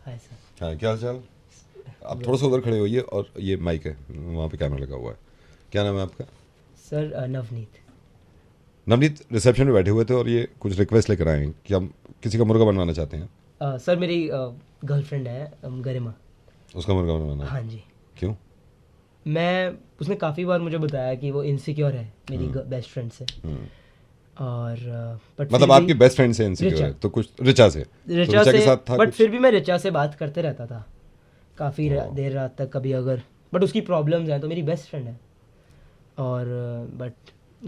Hi sir. हाँ, क्या हाल चाल? आप थोड़ा सा उधर खड़े होइए और ये माइक है, वहाँ पे कैमरा लगा हुआ है। क्या नाम है आपका? सर नवनीत। नवनीत रिसेप्शन में बैठे हुए थे और ये कुछ रिक्वेस्ट लेकर आए हैं कि हम किसी का मुर्गा बनवाना चाहते हैं। सर मेरी गर्लफ्रेंड है गरिमा। उसका मुर्गा बनवाना है। हाँ जी। क्यों? मैं उसने काफ़ी बार मुझे बताया कि वो इनसिक्योर है मेरी बेस्ट फ्रेंड से। और बट फिर मतलब आपकी भी बेस्ट फ्रेंड से इनसिक्योर रिचा है तो कुछ रिचा से, तो रिचा रिचा के से साथ था बट कुछ? फिर भी मैं रिचा से बात करते रहता था काफ़ी देर रात तक कभी अगर। बट उसकी प्रॉब्लम्स हैं तो मेरी बेस्ट फ्रेंड है। और बट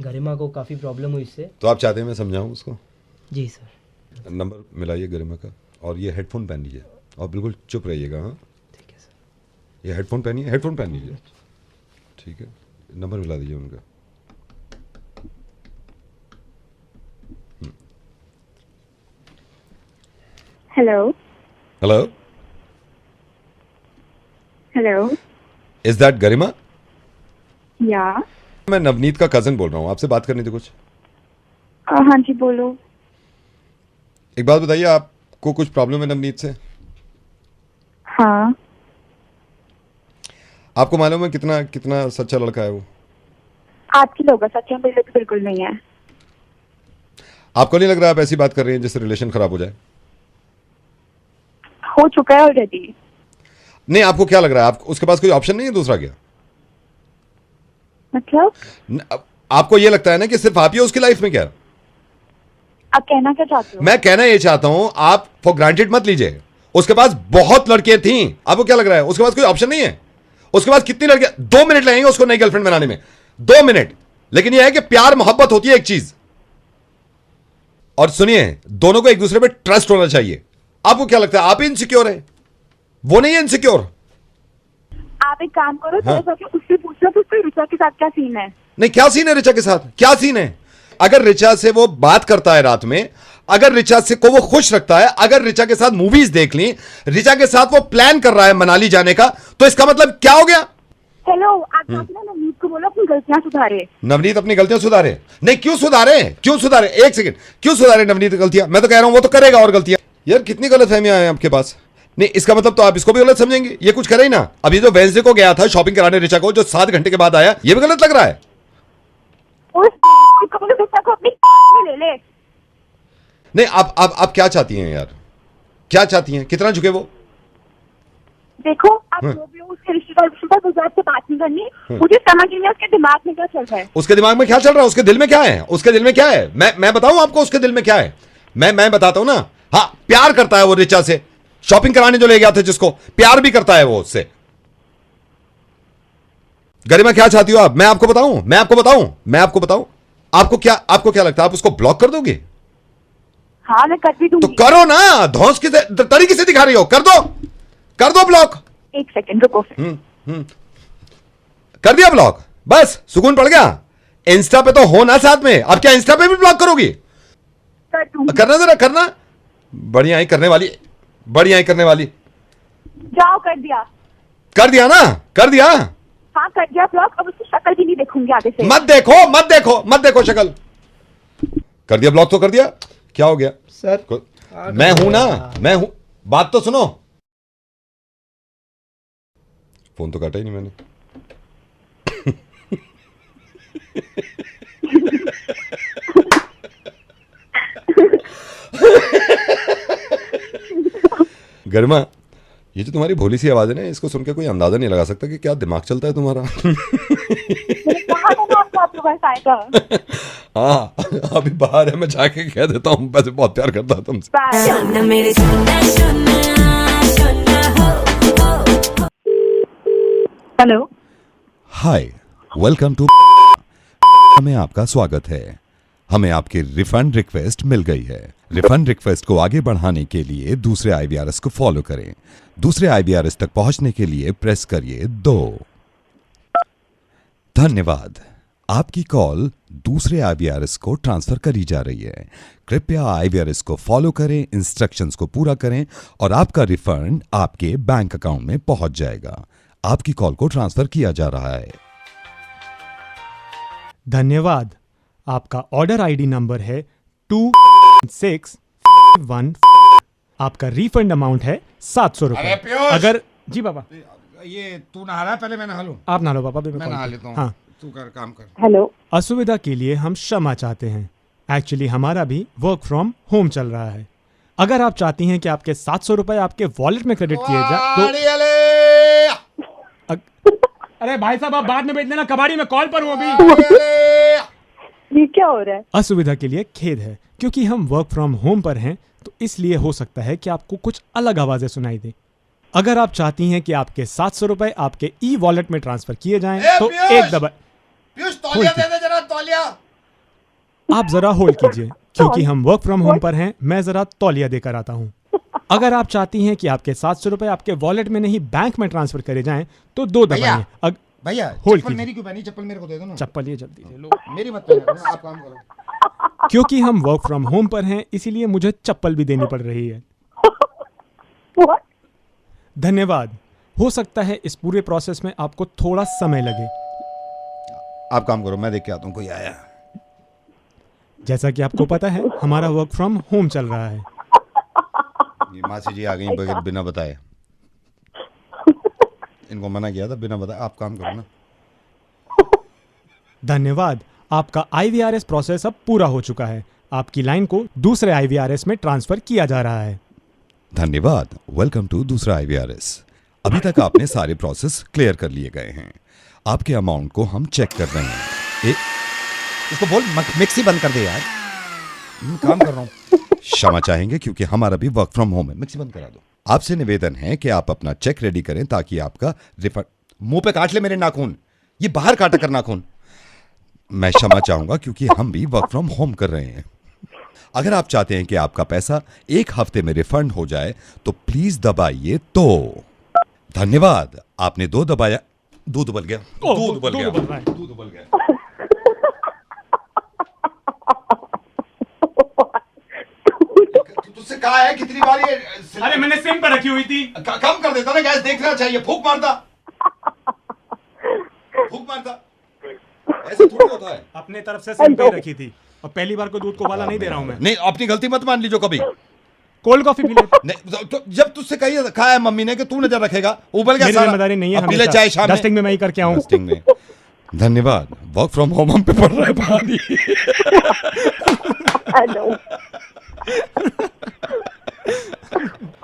गरिमा को काफ़ी प्रॉब्लम हुई इससे। तो आप चाहते हैं मैं समझाऊं उसको? जी सर। नंबर मिलाइए गरिमा का और ये हेडफोन पहन लीजिए और बिल्कुल चुप रहिएगा। हाँ, ठीक है सर। ये हेडफोन पहनिए, हेडफोन पहन लीजिए। ठीक है, नंबर मिला दीजिए उनका। Hello. Hello, Hello. Is that Garima? Yeah. मैं नवनीत का कजन बोल रहा हूँ, आपसे बात करनी थी कुछ। हाँ जी बोलो। एक बात बताइए, आपको कुछ प्रॉब्लम है नवनीत से? हाँ। आपको मालूम है कितना कितना सच्चा लड़का है वो? आपकी लोग सच्चा मेरे तो बिल्कुल नहीं है। आपको नहीं लग रहा आप ऐसी बात कर रही हैं जिससे रिलेशन खराब हो जाए? हो चुका है ऑलरेडी। नहीं, आपको क्या लग रहा है, आप उसके पास कोई ऑप्शन नहीं है दूसरा क्या? मतलब आपको ये लगता है ना कि सिर्फ आप ही हो उसकी लाइफ में क्या? आप कहना क्या चाहते हो? मैं कहना ये चाहता हूं, आप फॉर ग्रांटेड मत लीजिए। उसके पास बहुत लड़कियां थी, आपको क्या लग रहा है उसके पास कोई ऑप्शन नहीं है? उसके पास कितनी लड़कियां, 2 मिनट लगेंगे उसको नई गर्लफ्रेंड बनाने में, 2 मिनट। लेकिन यह है कि प्यार मोहब्बत होती है एक चीज। और सुनिए, दोनों को एक दूसरे पे ट्रस्ट होना चाहिए। आपको क्या लगता है आप इनसिक्योर है, वो नहीं है इनसिक्योर? आप एक काम करो, हाँ। थोड़ा सा उससे पूछो तो उसके रिचा के साथ क्या सीन है। नहीं, क्या सीन है रिचा के साथ, क्या सीन है? अगर रिचा से वो बात करता है रात में, अगर रिचा से को वो खुश रखता है, अगर रिचा के साथ मूवीज देख ली, रिचा के साथ वो प्लान कर रहा है मनाली जाने का, तो इसका मतलब क्या हो गया? हेलो, आप जाके ना नवनीत को बोलो अपनी गलतियां सुधारे। नवनीत अपनी गलतियां सुधारे? नहीं, क्यों सुधारे, क्यों सुधारे, एक सेकंड, क्यों सुधारे नवनीत गलतियां? मैं तो कह रहा हूं वो तो करेगा और गलतियां। यार कितनी गलत फहमियां हैं आपके पास। नहीं, इसका मतलब तो आप इसको भी गलत समझेंगे, ये कुछ करे ही ना। अभी जो वेंसडे को गया था शॉपिंग कराने रिचा को, जो 7 घंटे के बाद आया, ये भी गलत लग रहा है? उसको बोलो रिचा को अपनी में ले ले। नहीं, आप क्या चाहती हैं यार, क्या चाहती हैं, कितना झुके वो? देखो आप जो भी हो, उसके रिश्तेदार गुजरात से बात नहीं करनी। मुझे समझ नहीं है उसके दिमाग में क्या चल रहा है। उसके दिमाग में क्या चल रहा है, उसके दिल में क्या है, उसके दिल में क्या है? मैं बताऊं आपको उसके दिल में क्या है? मैं बताता हूं ना। हाँ, प्यार करता है वो रिचा से। शॉपिंग कराने जो ले गया था जिसको, प्यार भी करता है वो उससे। गरिमा क्या चाहती हो आप, मैं आपको बताऊं, मैं आपको बताऊं। आपको क्या लगता है आप उसको ब्लॉक कर दोगे? हाँ मैं कर भी तो दूंगी। करो ना, धौंस की तरीके से दिखा रही हो, कर दो ब्लॉक। एक सेकंड रुको। कर दिया ब्लॉक, बस सुकून पड़ गया। इंस्टा पे तो हो ना साथ में, अब क्या इंस्टा पे भी ब्लॉक करोगी? कर दूंगी। करना जरा, करना। बढ़िया ही करने वाली, बढ़िया ही करने वाली। जाओ कर दिया। कर दिया ना, कर दिया। हाँ कर दिया ब्लॉक। अब उसकी शक्ल भी नहीं देखूंगी आगे से। मत देखो शक्ल। कर दिया ब्लॉक तो कर दिया, क्या हो गया सर मैं हूं ना, मैं हूं। बात तो सुनो। फोन तो काटा ही नहीं मैंने। गरिमा, ये जो तुम्हारी भोली सी आवाज है ना, इसको सुन के कोई अंदाजा नहीं लगा सकता कि क्या दिमाग चलता है तुम्हारा। कहा था ना आपको आपके पास आएगा। हाँ, अभी बाहर है, मैं जाके कह देता हूँ, वैसे बहुत प्यार करता है तुमसे। हेलो। हाय, वेलकम टू में आपका स्वागत है। हमें आपकी रिफंड रिक्वेस्ट मिल गई है। रिफंड रिक्वेस्ट को आगे बढ़ाने के लिए दूसरे आईवीआरएस को फॉलो करें। दूसरे आईवीआरएस तक पहुंचने के लिए प्रेस करिए 2। धन्यवाद, आपकी कॉल दूसरे आईवीआरएस को ट्रांसफर करी जा रही है। कृपया आईवीआरएस को फॉलो करें, इंस्ट्रक्शंस को पूरा करें और आपका रिफंड आपके बैंक अकाउंट में पहुंच जाएगा। आपकी कॉल को ट्रांसफर किया जा रहा है। धन्यवाद, आपका ऑर्डर आईडी नंबर है 2651। आपका रिफंड अमाउंट है 700 अरे रुपए। पीयूष! अगर जी पापा, ये तू नहा रहा है, पहले मैं नहा लूं। आप नहा लो पापा, मैं नहा लेता हूँ। हाँ। तू कर काम कर। हेलो। असुविधा के लिए हम क्षमा चाहते हैं। एक्चुअली हमारा भी वर्क फ्रॉम होम चल रहा है। अगर आप चाहती हैं कि आपके 700 रुपए आपके वॉलेट में क्रेडिट किए जाए तो अरे अरे अरे भाई साहब आप बाद में भेज देना, कबाड़ी में कॉल पर हूँ अभी। अरे ये क्या हो रहा है? असुविधा के लिए खेद है, क्योंकि हम वर्क फ्रॉम होम पर हैं तो इसलिए हो सकता है कि आपको कुछ अलग आवाजें सुनाई दे। अगर आप चाहती हैं कि आपके 700 रुपए आपके ई वॉलेट में ट्रांसफर किए जाएं तो पीयूष! एक दबा पीयूष तौलिया दे दे जरा, तौलिया। आप जरा होल्ड कीजिए, क्योंकि हम वर्क फ्रॉम होम पर हैं। मैं जरा तौलिया देकर आता हूँ। अगर आप चाहती हैं कि आपके 700 रुपए आपके वॉलेट में नहीं बैंक में ट्रांसफर करे जाएं तो 2 भैया, दबाएं। भैया होल्ड चप्पल कीजिए। मेरी क्यों पहनी? चप्पल मेरे को दे दो ना। चप्पल ये जल्दी से लो। मेरी मत पहनो, आप काम करो। क्योंकि हम वर्क फ्रॉम होम पर हैं इसीलिए मुझे चप्पल भी देनी पड़ रही है। What? धन्यवाद। हो सकता है इस पूरे प्रोसेस में आपको थोड़ा समय लगे। आप काम करो, मैं देख के आता हूँ कोई आया। जैसा कि आपको पता है हमारा वर्क फ्रॉम होम चल रहा है। ये मासी जी आ गई बगैर बिना बताए। इनको मना किया था बिना बताए। आप काम करो ना। धन्यवाद। आपका IVRS प्रोसेस अब पूरा हो चुका है। आपकी लाइन को दूसरे IVRS में ट्रांसफर किया जा रहा है। धन्यवाद। वेलकम टू दूसरा IVRS। अभी तक आपने सारे प्रोसेस क्लियर कर लिए गए हैं। आपके अमाउंट को हम चेक कर रहे हैं। इसको बोल मिक्सी बंद कर दे यार। काम कर रहा हूँ। क्षमा चाहेंगे क्योंकि हमारा भी वर्क फ्रॉम होम है। मिक्सी बंद करा दो। आपसे निवेदन है कि आप अपना चेक रेडी करें ताकि आपका रिफंड। मुंह पे काट ले मेरे नाखून, ये बाहर काटा कर नाखून। मैं क्षमा चाहूंगा क्योंकि हम भी वर्क फ्रॉम होम कर रहे हैं। अगर आप चाहते हैं कि आपका पैसा 1 हफ्ते में रिफंड हो जाए तो प्लीज दबाइए तो। धन्यवाद। आपने 2 दबाया। दूध उबल गया। दूध उबल गया। उबल रहा है। दूध उबल गया। तुझसे कहा है कितनी बार ये अरे मैंने सिम पर रखी हुई थी। कम कर देता ना गैस, देखना चाहिए। फूंक मारता। फूंक मारता। ऐसे थोड़ी होता है। अपने तरफ से सिम पे रखी थी और पहली बार को दूध को उबाला नहीं दे रहा हूं मैं। नहीं, अपनी गलती मत मान लीजिए कभी। कोल्ड कॉफी पी ले। नहीं, तो जब तुझसे कहा है मम्मी ने कि तू नजर रखेगा, उबल गया मेरी सारा। जिम्मेदारी नहीं है। अब पी ले चाय शाम में। डस्टिंग में मैं ही करके आऊं। डस्टिंग में। धन्यवाद। वर्क फ्रॉम होम हम पे पड़ रहा है पानी।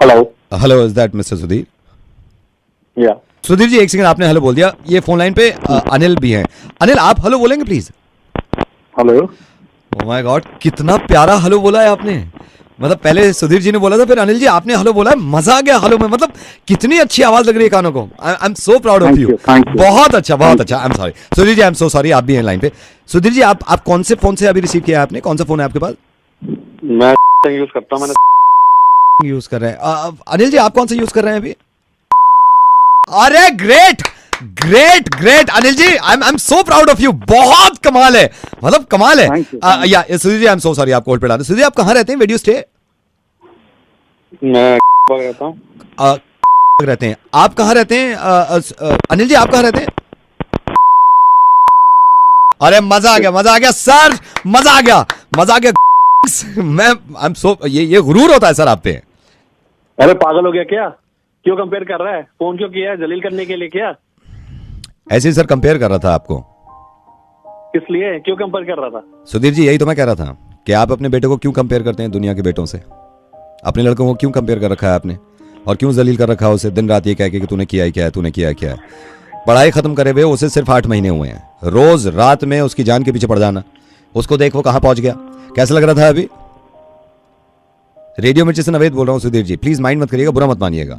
Hello. Hello, is that mister Sudhir? या सुधीर जी एक सेकंड, आपने हेलो बोल दिया। ये फोन लाइन पे अनिल भी हैं। अनिल आप हेलो बोलेंगे please? Hello. Oh my God, कितना प्यारा हेलो बोला है आपने। मतलब पहले सुधीर जी ने बोला था, फिर अनिल जी आपने हेलो बोला है। मजा आ गया हेलो में। मतलब कितनी अच्छी आवाज लग रही है कानों को। I am so proud of Thank you. you, thank you. बहुत अच्छा, बहुत अच्छा। I am sorry Sudhir ji, I am so sorry. आप भी हैं लाइन पे। सुधीर जी आप कौन से फोन से अभी रिसीव किया है आपने? कौन सा फोन है आपके पास? मैं यूज करता हूं। मैंने यूज कर रहे हैं। अनिल जी आप कौन सा यूज कर रहे हैं अभी? अरे great great great Anil ji, I am so proud of you. बहुत कमाल है, मतलब कमाल है। Thank you. या Sudhir ji I am so sorry, आपको होल्ड पे डाला। सुधीर जी आप कहाँ रहते हैं? वीडियो स्टे मैं रहता हूं। रहते हैं। आप कहाँ रहते हैं? अनिल जी आप कहाँ रहते हैं? अरे मजा आ गया, मजा आ गया सर, मजा आ गया, मजा आ गया। मैं आई एम सो, ये गुरूर होता है सर आप पे। अरे पागल हो गया क्या? क्यों कंपेयर कर रहा है? फोन क्यों किया है? जलील करने के लिए क्या? ऐसे ही सर कंपेयर कर रहा था आपको। किस लिए? क्यों कंपेयर कर रहा था? सुधीर जी यही तो मैं कह रहा था कि आप अपने बेटे को क्यों कंपेयर करते हैं दुनिया के बेटों से? अपने लड़कों को क्यों कंपेयर कर रखा है आपने? और क्यों जलील कर रखा है उसे दिन रात ये कह के कि तूने किया ही क्या है, तूने किया क्या है? पढ़ाई खत्म करे हुए उसे सिर्फ 8 महीने हुए हैं। रोज रात में उसकी जान के पीछे पड़ जाना। उसको देख वो कहां पहुंच गया। कैसा लग रहा था अभी? रेडियो मिर्ची से नवेद बोल रहा हूं सुधीर जी, प्लीज माइंड मत करिएगा, बुरा मत मानिएगा।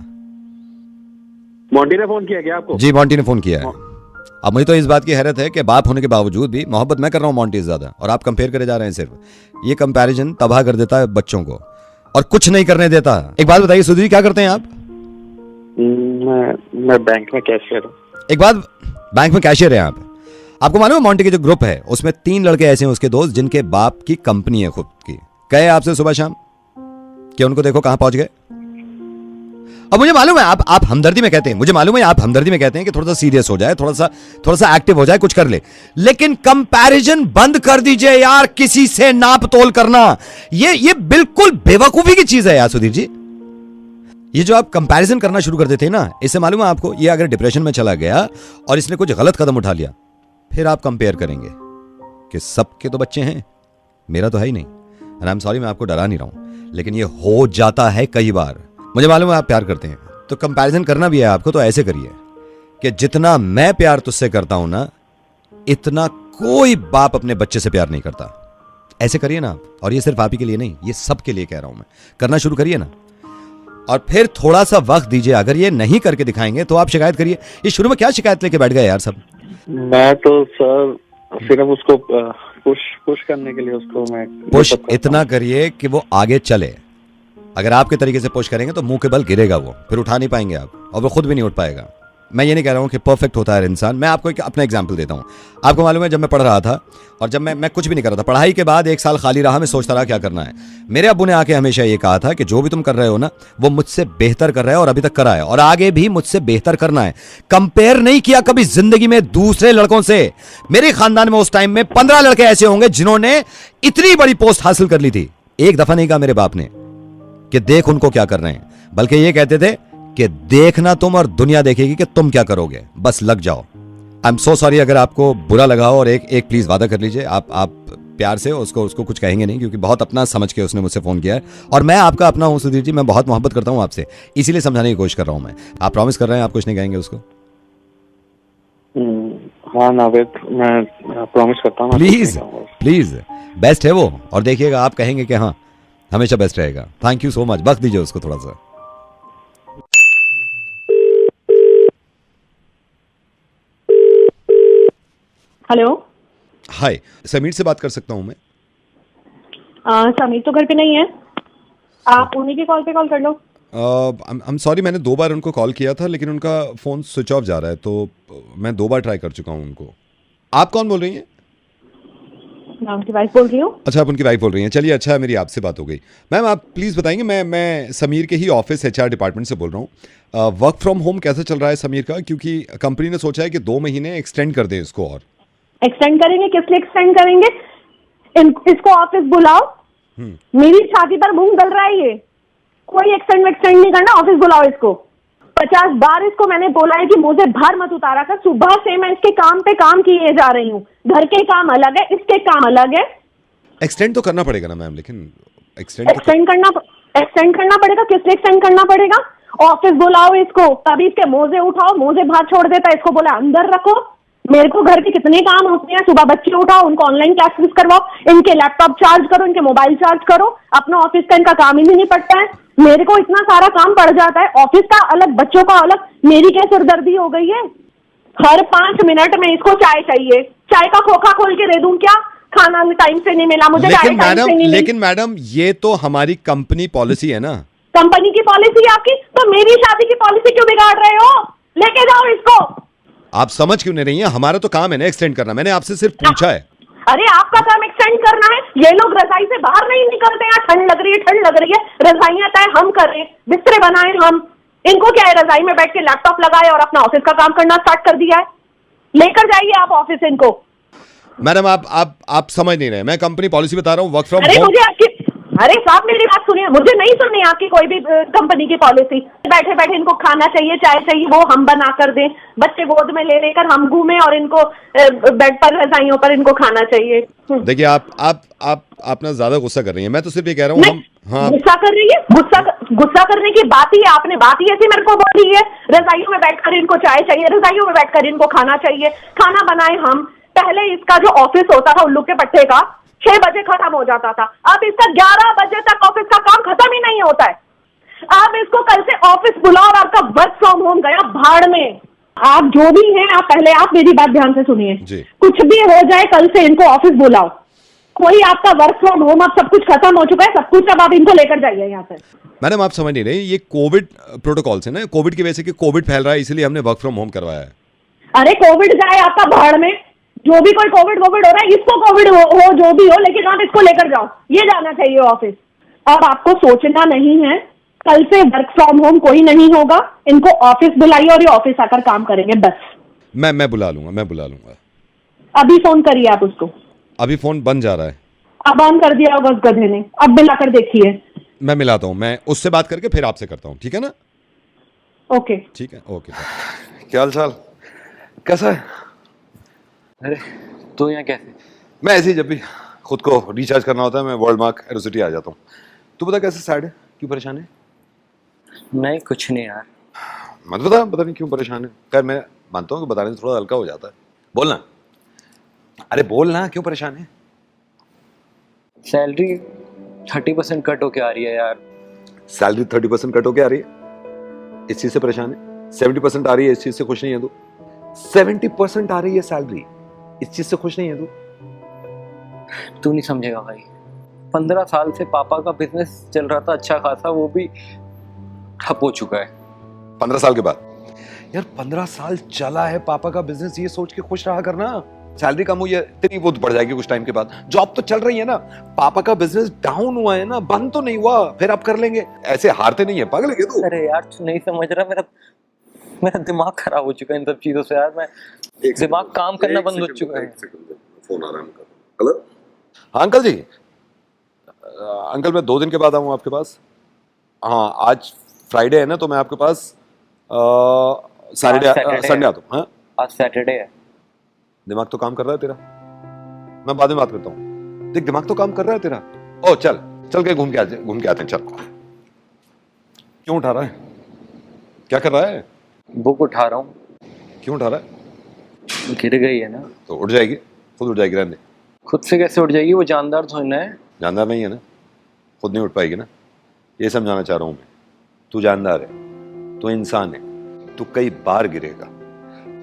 मोंटी ने फोन किया क्या आपको? जी मोंटी ने फोन किया है। अब मुझे तो इस बात की हैरत है कि बाप होने के बावजूद भी मोहब्बत मैं कर रहा हूं मोंटी से ज्यादा, और आप कंपेयर करे जा रहे हैं। सिर्फ ये कंपैरिजन तबाह कर देता है बच्चों को और कुछ नहीं करने देता। एक बात बताइए सुधीर, क्या करते हैं आप? मैं बैंक में कैशियर हूँ। एक बात, बैंक में कैशियर हैं आप। आपको मालूम है मोंटी के जो ग्रुप है उसमें 3 लड़के ऐसे हैं उसके दोस्त जिनके बाप की कंपनी है खुद की। कहे आपसे सुबह शाम कि उनको देखो कहां पहुंच गए। अब मुझे मालूम है आप हमदर्दी में कहते हैं, मुझे मालूम है आप हमदर्दी में कहते हैं कि थोड़ा सा सीरियस हो जाए, थोड़ा सा एक्टिव हो जाए, कुछ कर ले, लेकिन कंपैरिजन बंद कर दीजिए यार। किसी से नाप तोल करना ये बिल्कुल बेवकूफी की चीज है यार सुधीर जी। ये जो आप कंपैरिजन करना शुरू कर देते हैं ना, इससे मालूम है आपको, ये अगर डिप्रेशन में चला गया और इसने कुछ गलत कदम उठा लिया, फिर आप कंपेयर करेंगे कि सबके तो बच्चे हैं, मेरा तो है ही नहीं। एंड आई एम सॉरी, मैं आपको डरा नहीं रहा हूं, लेकिन ये हो जाता है कई बार। मुझे मालूम है आप प्यार करते हैं, तो कंपैरिजन करना भी है आपको, तो ऐसे करिए कि जितना मैं प्यार तुझसे करता हूं ना, इतना कोई बाप अपने बच्चे से प्यार नहीं करता। ऐसे करिए ना आप। और ये सिर्फ आप ही के लिए नहीं, ये सबके लिए कह रहा हूं मैं। करना शुरू करिए ना, और फिर थोड़ा सा वक्त दीजिए। अगर ये नहीं करके दिखाएंगे तो आप शिकायत करिए। ये शुरू में क्या शिकायत लेके बैठ गए यार सब? मैं तो सर सिर्फ उसको पुश करने के लिए उसको मैं पुश इतना करिए कि वो आगे चले। अगर आपके तरीके से पुश करेंगे तो मुंह के बल गिरेगा वो, फिर उठा नहीं पाएंगे आप, और वो खुद भी नहीं उठ पाएगा। मैं ये नहीं कह रहा हूँ कि परफेक्ट होता है इंसान। मैं आपको एक अपना एग्जांपल देता हूँ। आपको मालूम है, जब मैं पढ़ रहा था और जब मैं कुछ भी नहीं कर रहा था, पढ़ाई के बाद 1 साल खाली रहा, मैं सोचता रहा क्या करना है। मेरे अब्बू ने आके हमेशा ये कहा था कि जो भी तुम कर रहे हो ना, वो मुझसे बेहतर कर रहे हो और अभी तक करा है और आगे भी मुझसे बेहतर करना है। कंपेयर नहीं किया कभी जिंदगी में दूसरे लड़कों से। मेरे खानदान में उस टाइम में 15 लड़के ऐसे होंगे जिन्होंने इतनी बड़ी पोस्ट हासिल कर ली थी। एक दफा नहीं कहा मेरे बाप ने कि देख उनको क्या कर रहे हैं, बल्कि ये कहते थे कि देखना तुम और दुनिया देखेगी कि तुम क्या करोगे, बस लग जाओ। आई एम सो सॉरी अगर आपको बुरा लगा हो, और एक प्लीज वादा कर लीजिए, आप प्यार से उसको कुछ कहेंगे नहीं, क्योंकि बहुत अपना समझ के उसने मुझसे फोन किया है और मैं आपका अपना हूं सुधीर जी। मैं बहुत मोहब्बत करता हूं आपसे, इसीलिए समझाने की कोशिश कर रहा हूं मैं। आप प्रॉमिस कर रहे हैं आप कुछ नहीं कहेंगे उसको? हाँ नावेद, मैं प्रॉमिस करता हूँ। प्लीज प्लीज, बेस्ट है वो, और देखिएगा आप कहेंगे कि हाँ हमेशा बेस्ट रहेगा। Thank you so much. वक्त दीजिए उसको थोड़ा सा। हेलो, हाय, समीर से बात कर सकता हूं मैं? समीर तो घर पे नहीं है, आप उन्हीं के कॉल पे कॉल कर लो। आई एम सॉरी, मैंने 2 बार उनको कॉल किया था, लेकिन उनका फ़ोन स्विच ऑफ जा रहा है, तो मैं 2 बार ट्राई कर चुका हूं उनको। आप कौन बोल रही हैं? मैं उनकी वाइफ बोल रही हूँ। अच्छा, आप उनकी वाइफ बोल रही हैं। चलिए, अच्छा है, मेरी आपसे बात हो गई। मैम आप प्लीज़ बताएंगे, मैं समीर के ही ऑफिस HR डिपार्टमेंट से बोल रहा हूँ। वर्क फ्रॉम होम कैसा चल रहा है समीर का? क्योंकि कंपनी ने सोचा है कि 2 महीने एक्सटेंड कर दें इसको। और एक्सटेंड करेंगे? किस लिए एक्सटेंड करेंगे? इसको ऑफिस बुलाओ। मेरी छाती पर मूंग गल रहा है ये। कोई एक्सटेंड नहीं करना, ऑफिस बुलाओ इसको। 50 बार इसको मैंने बोला है कि मुझे बाहर मत उतारा कर। सुबह से मैं इसके काम पे काम किए जा रही हूँ। घर के काम अलग है, इसके काम अलग है। एक्सटेंड तो करना पड़ेगा ना मैम, लेकिन एक्सटेंड करना पड़ेगा। किस लिए एक्सटेंड करना पड़ेगा? ऑफिस बुलाओ इसको। तभी इसके मोजे उठाओ, मोजे बाहर छोड़ देता है। इसको बोला अंदर रखो। मेरे को घर के कितने काम होते हैं। सुबह बच्चे उठाओ, उनको ऑनलाइन क्लासेस करवाओ, इनके लैपटॉप चार्ज करो, इनके मोबाइल चार्ज करो। अपना ऑफिस का इनका काम ही नहीं पड़ता है। मेरे को इतना सारा काम पड़ जाता है, ऑफिस का अलग, बच्चों का अलग। मेरी क्या सिरदर्दी हो गई है? हर 5 मिनट में इसको चाय चाहिए। चाय का खोखा खोल के दे दूं क्या? खाना टाइम से नहीं मिला मुझे, लेकिन मैडम ये तो हमारी कंपनी पॉलिसी है ना। कंपनी की पॉलिसी आपकी, तो मेरी शादी की पॉलिसी क्यों बिगाड़ रहे हो? लेके जाओ इसको। आप समझ क्यों नहीं रही हैं? हमारा तो काम है ना एक्सटेंड करना। मैंने आपसे सिर्फ पूछा है। अरे आपका काम एक्सटेंड करना है। ये लोग रजाई से बाहर नहीं निकलते हैं। ठंड लग रही है, रजाइयां तय हम कर रहे हैं, बिस्तरे बनाए हम। इनको क्या है, रजाई में बैठ के लैपटॉप लगाए और अपना ऑफिस का काम करना स्टार्ट कर दिया है। लेकर जाइए आप ऑफिस इनको। मैडम आप समझ नहीं रहे। मैं कंपनी पॉलिसी बता रहा हूँ, वर्क फ्रॉम होम। मुझे आपकी, अरे साहब मेरी बात सुनिए, मुझे नहीं सुननी आपकी कोई भी कंपनी की पॉलिसी। बैठे बैठे इनको खाना चाहिए, चाय चाहिए, वो हम बना कर दें। बच्चे गोद में ले लेकर हम घूमें और इनको बेड पर, रजाइयों पर इनको खाना चाहिए। देखिए आप अपना ज्यादा गुस्सा कर रही हैं। मैं तो सिर्फ ये कह रहा हूँ, हाँ गुस्सा कर रही है। गुस्सा करने की बात ही आपने बात ही ऐसी मेरे को बोली है। रजाइयों में बैठकर इनको चाय चाहिए, रजाइयों में बैठकर इनको खाना चाहिए। खाना बनाए हम। पहले इसका जो ऑफिस होता था उल्लू के पट्टे का, 6 बजे खत्म हो जाता था। अब इसका 11 बजे तक ऑफिस का काम खत्म ही नहीं होता है। आप इसको कल से ऑफिस बुलाओ और आपका वर्क फ्रॉम होम गया भाड़ में। आप जो भी हैं, आप मेरी बात ध्यान से सुनिए। कुछ भी हो जाए, कल से इनको ऑफिस बुलाओ। कोई आपका वर्क फ्रॉम होम, अब सब कुछ खत्म हो चुका है, सब कुछ। अब आप इनको लेकर जाइए यहाँ से। मैडम आप समझ नहीं रहे, ये कोविड प्रोटोकॉल है ना, कोविड की वजह से कि कोविड फैल रहा है, इसलिए हमने वर्क फ्रॉम होम करवाया है। अरे कोविड जाए आपका भाड़ में। जो भी कोई कोविड हो रहा है, इसको कोविड हो जो भी हो, लेकिन आप इसको लेकर जाओ। ये जाना चाहिए ऑफिस। अब आपको सोचना नहीं है, कल से वर्क फ्रॉम होम कोई नहीं होगा। इनको ऑफिस बुलाइए और ये ऑफिस आकर काम करेंगे बस। मैं बुला लूंगा। अभी फोन करिए आप उसको। अभी फोन बंद जा रहा है। अब ऑन कर दिया होगा उस गधे ने। अब मिलाकर देखिए, मैं मिलाता हूँ, मैं उससे बात करके फिर आपसे करता हूँ, ठीक है ना? ओके ठीक है, ओके। क्या हाल चाल, कैसा है? अरे तू यहाँ कैसे? मैं ऐसे ही जब भी खुद को रिचार्ज करना होता है मैं वर्ल्ड मार्क एरोसिटी आ जाता हूँ। तू बता कैसे सैड है, क्यों परेशान है? नहीं कुछ नहीं यार। मत बता, पता नहीं क्यों परेशान है। खैर मैं मानता हूँ कि बताने से थोड़ा हल्का हो जाता है। बोलना, अरे बोलना, क्यों परेशान है? सैलरी 30% कट होके आ रही है यार। सैलरी 30% कट होके आ रही है, इस चीज से परेशान है? 70% आ रही है, इस चीज से खुश नहीं है तू? 70% आ रही है सैलरी, इस चीज से खुश नहीं है तू? तू नहीं समझेगा भाई। 15 साल से पापा का बिजनेस चल रहा था अच्छा खासा, वो भी ठप हो चुका है। 15 साल के बाद? यार 15 साल चला है पापा का बिजनेस, ये सोच के खुश रहा करना। सैलरी कम हुई है तेरी, वो बढ़ जाएगी कुछ टाइम के बाद। जॉब तो चल रही है ना, पापा का बिजनेस डाउन हुआ है ना, बंद तो नहीं हुआ, फिर आप कर लेंगे। ऐसे हारते नहीं है, पागल है क्या तू? अरे यार तू नहीं समझ रहा, मेरा दिमाग खराब हो चुका है इन सब चीजों से यार। मैं दिमाग काम करना बंद हो चुका है। फोन आ रहा है अंकल। हेलो, हाँ अंकल जी। अंकल मैं 2 दिन के बाद आऊँ आपके पास। हाँ आज फ्राइडे है ना, तो मैं आपके पास संडे आता हूँ। हाँ आज सैटरडे है। दिमाग तो काम कर रहा है तेरा, मैं बाद में बात करता हूँ। देख दिमाग तो काम कर रहा है तेरा। ओ चल चल के घूम के आते हैं। चल, क्यों उठा रहा है, क्या कर रहा है? बुक उठा रहा हूँ। क्यों उठा रहा है? गिर गई है ना। तो उठ जाएगी, खुद उठ जाएगी, रहने दे। खुद से कैसे उठ जाएगी, वो जानदार थोड़ी है। जानदार नहीं है ना, खुद नहीं उठ पाएगी ना, ये समझाना चाह रहा हूं मैं। तू जानदार है, तू इंसान है, तू कई बार गिरेगा,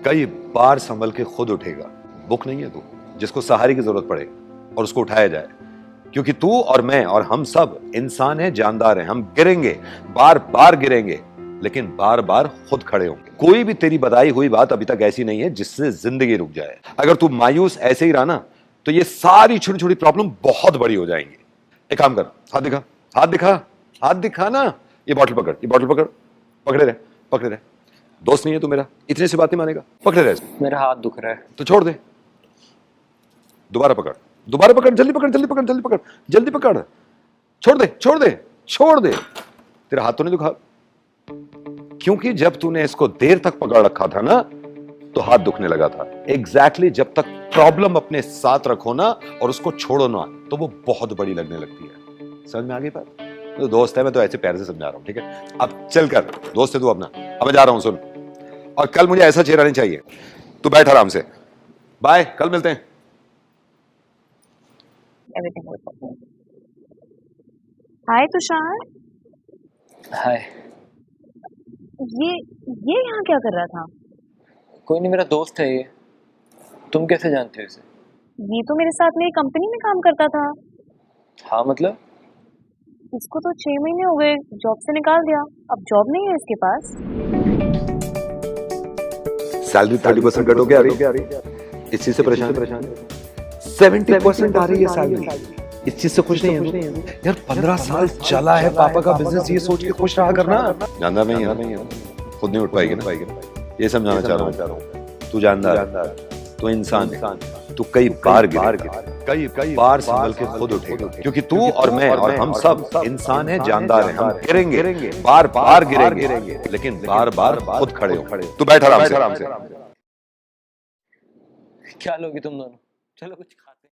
कई बार संभल के खुद उठेगा। बुक नहीं है तू जिसको सहारे की जरूरत पड़े और उसको उठाया जाए। क्योंकि तू और मैं और हम सब इंसान हैं, जानदार हैं, हम गिरेंगे, बार बार गिरेंगे, लेकिन बार बार खुद खड़े होंगे। कोई भी तेरी बताई हुई बात अभी तक ऐसी नहीं है जिससे जिंदगी रुक जाए। अगर तू मायूस ऐसे ही रहा ना, तो ये सारी छोटी छोटी प्रॉब्लम बहुत बड़ी हो जाएंगी। एक काम कर, हाथ दिखा, हाथ दिखा, हाथ दिखा ना। ये बॉटल पकड़, ये बॉटल पकड़, पकड़े रहे। दोस्त नहीं है तू मेरा, इतने से बात नहीं मानेगा, पकड़े रहे। मेरा हाथ दुख रहा है। तो छोड़ दे, दोबारा पकड़, जल्दी पकड़, छोड़ दे। तेरा हाथ तो नहीं दुखा? क्योंकि जब तूने इसको देर तक पकड़ रखा था ना, तो हाथ दुखने लगा था। एग्जैक्टली जब तक प्रॉब्लम अपने साथ रखो ना और उसको छोड़ो ना, तो वो बहुत बड़ी लगने लगती है। समझ में आ गई बात? तो दोस्त है, मैं तो ऐसे प्यार से समझा रहा हूं, ठीक है? अब चल कर, दोस्त है तू अपना। अब मैं जा रहा हूं, सुन, और कल मुझे ऐसा चेहरा नहीं चाहिए। तू बैठ आराम से, बाय, कल मिलते हैं। हाय तुषार, हाय। ये यहाँ क्या कर रहा था? कोई नहीं, मेरा दोस्त है ये। तुम कैसे जानते हो इसे? ये तो मेरे साथ में कंपनी में काम करता था। हाँ मतलब? इसको तो 6 महीने हो गए जॉब से निकाल दिया, अब जॉब नहीं है इसके पास। सैलरी 30% कट होके आ रही है, इस चीज से परेशान है। 70% आ रही है सैलरी, इस चीज से खुश नहीं है यार। 15 साल चला है पापा का बिजनेस, ये सोच के खुश रहा करना। जानदार नहीं है, खुद नहीं उठ पाएगी ना, ये समझाना चाह रहा हूँ। तू जानदार, तू इंसान है, तू कई बार कई बार संभल के खुद उठेगा। क्योंकि तू और मैं और हम सब इंसान हैं, जानदार हैं, हम गिरेंगे, बार बार गिरेंगे, लेकिन बार बार खुद खड़े हो। तू बैठ आराम से। क्या लोगी तुम दोनों? चलो कुछ